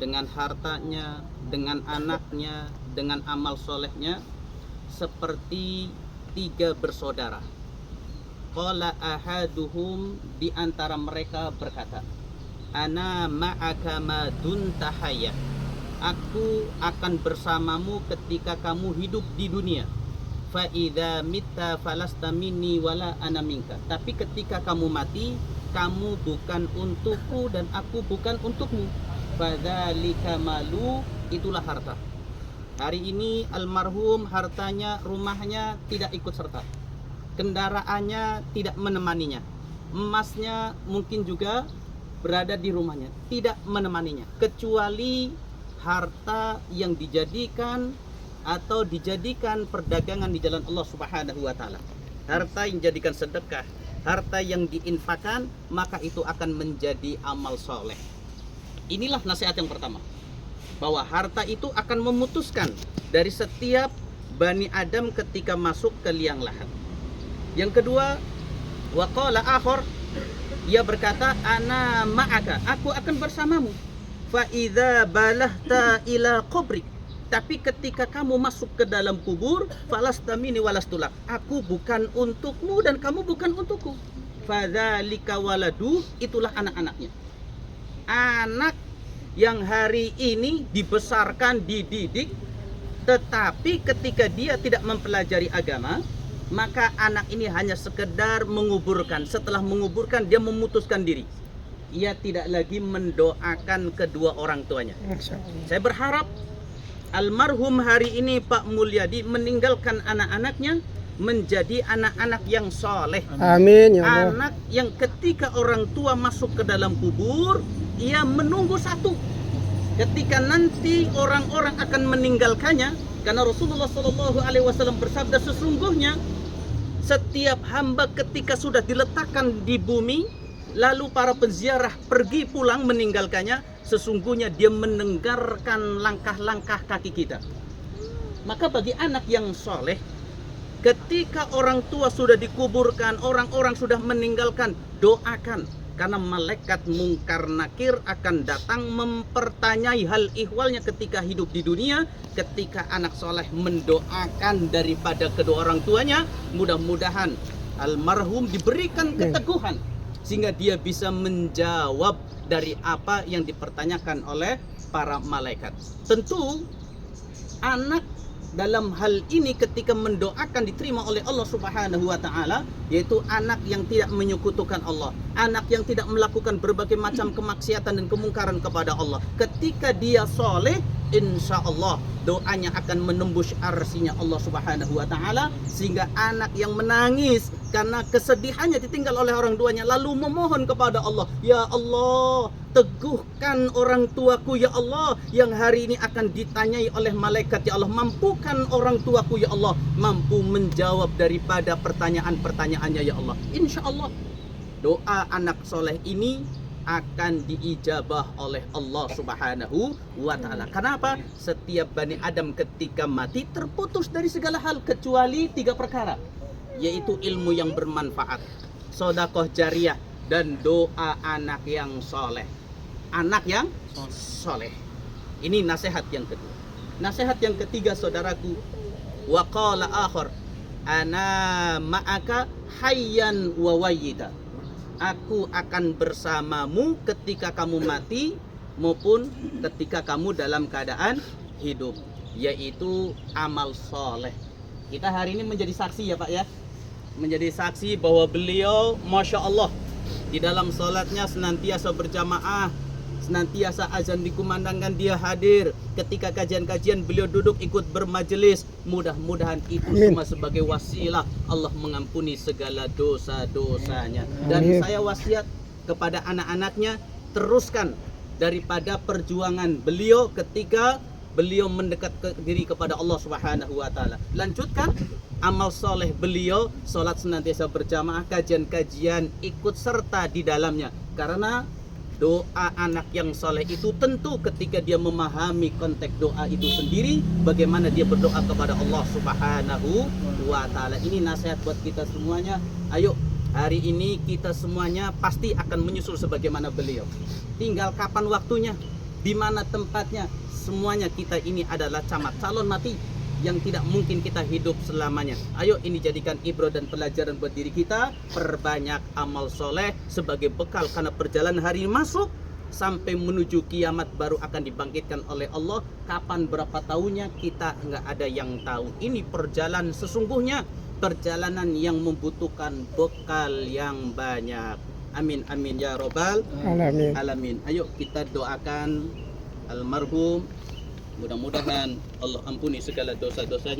dengan hartanya, dengan anaknya, dengan amal solehnya seperti 3 bersaudara. Qala ahaduhum, di antara mereka berkata, ana ma'aka ma dunta hayya, aku akan bersamamu ketika kamu hidup di dunia. Fa idza mitta falasta minni wala ana minka, tapi ketika kamu mati, kamu bukan untukku dan aku bukan untukmu. Fadzalika malu, itulah harta. Hari ini almarhum hartanya, rumahnya tidak ikut serta, kendaraannya tidak menemaninya, emasnya mungkin juga berada di rumahnya, tidak menemaninya, kecuali harta yang dijadikan atau dijadikan perdagangan di jalan Allah Subhanahu wa taala. Harta yang dijadikan sedekah, harta yang diinfakkan, maka itu akan menjadi amal soleh. Inilah nasihat yang pertama, bahwa harta itu akan memutuskan dari setiap Bani Adam ketika masuk ke liang lahat. Yang kedua, waqala akhar, ia berkata, ana ma'aka, aku akan bersamamu. Fa idza balahta ila qabrik, tapi ketika kamu masuk ke dalam kubur, falasta minni walastulak, aku bukan untukmu dan kamu bukan untukku. Fadzalika waladu, itulah anak-anaknya. Anak yang hari ini dibesarkan, dididik, tetapi ketika dia tidak mempelajari agama, maka anak ini hanya sekedar menguburkan. Setelah menguburkan, dia memutuskan diri. Ia tidak lagi mendoakan kedua orang tuanya. Saya berharap almarhum hari ini Pak Mulyadi meninggalkan anak-anaknya menjadi anak-anak yang soleh. Amin ya Allah. Anak yang ketika orang tua masuk ke dalam kubur, ia menunggu satu, ketika nanti orang-orang akan meninggalkannya, karena Rasulullah SAW bersabda, sesungguhnya setiap hamba ketika sudah diletakkan di bumi, lalu para penziarah pergi pulang meninggalkannya, sesungguhnya dia mendengarkan langkah-langkah kaki kita. Maka bagi anak yang soleh, ketika orang tua sudah dikuburkan, orang-orang sudah meninggalkan, doakan. Karena malaikat mungkar nakir akan datang mempertanyai hal ihwalnya ketika hidup di dunia. Ketika anak soleh mendoakan daripada kedua orang tuanya, mudah-mudahan almarhum diberikan keteguhan sehingga dia bisa menjawab dari apa yang dipertanyakan oleh para malaikat. Tentu anak dalam hal ini ketika mendoakan diterima oleh Allah Subhanahu wa taala, yaitu anak yang tidak menyekutukan Allah, anak yang tidak melakukan berbagai macam kemaksiatan dan kemungkaran kepada Allah. Ketika dia soleh, insya Allah doanya akan menembus arsinya Allah Subhanahu wa taala, sehingga anak yang menangis karena kesedihannya ditinggal oleh orang tuanya lalu memohon kepada Allah, ya Allah, teguhkan orang tuaku ya Allah, yang hari ini akan ditanyai oleh malaikat, ya Allah, mampukan orang tuaku ya Allah, mampu menjawab daripada pertanyaan-pertanyaannya ya Allah. Insya Allah doa anak soleh ini akan diijabah oleh Allah Subhanahu wa ta'ala. Kenapa? Setiap Bani Adam ketika mati terputus dari segala hal kecuali 3 perkara, yaitu ilmu yang bermanfaat, sedekah jariyah, dan doa anak yang soleh. Anak yang soleh. Ini nasihat yang kedua. Nasihat yang ketiga, saudaraku, waqala akhar, ana ma'aka hayyan wa wayyita, aku akan bersamamu ketika kamu mati maupun ketika kamu dalam keadaan hidup, yaitu amal soleh. Kita hari ini menjadi saksi ya Pak ya, menjadi saksi bahwa beliau Masya Allah di dalam sholatnya senantiasa berjamaah, senantiasa azan dikumandangkan dia hadir, ketika kajian-kajian beliau duduk ikut bermajelis. Mudah-mudahan itu semua sebagai wasilah Allah mengampuni segala dosa-dosanya. Dan saya wasiat kepada anak-anaknya, teruskan daripada perjuangan beliau ketika beliau mendekat diri kepada Allah Subhanahu wa taala. Lanjutkan amal soleh beliau, sholat senantiasa berjamaah, kajian-kajian ikut serta di dalamnya. Karena doa anak yang soleh itu tentu ketika dia memahami konteks doa itu sendiri, bagaimana dia berdoa kepada Allah Subhanahu wa ta'ala. Ini nasihat buat kita semuanya. Ayo, hari ini kita semuanya pasti akan menyusul sebagaimana beliau. Tinggal kapan waktunya. di mana tempatnya. Semuanya kita ini adalah calon mati yang tidak mungkin kita hidup selamanya. Ayo ini jadikan ibrah dan pelajaran buat diri kita. Perbanyak amal soleh sebagai bekal, karena perjalanan hari ini masuk sampai menuju kiamat baru akan dibangkitkan oleh Allah. Kapan berapa tahunnya kita nggak ada yang tahu. Ini perjalanan sesungguhnya, perjalanan yang membutuhkan bekal yang banyak. Amin amin ya robbal alamin. Ayo kita doakan almarhum, mudah-mudahan Allah ampuni segala dosa-dosanya.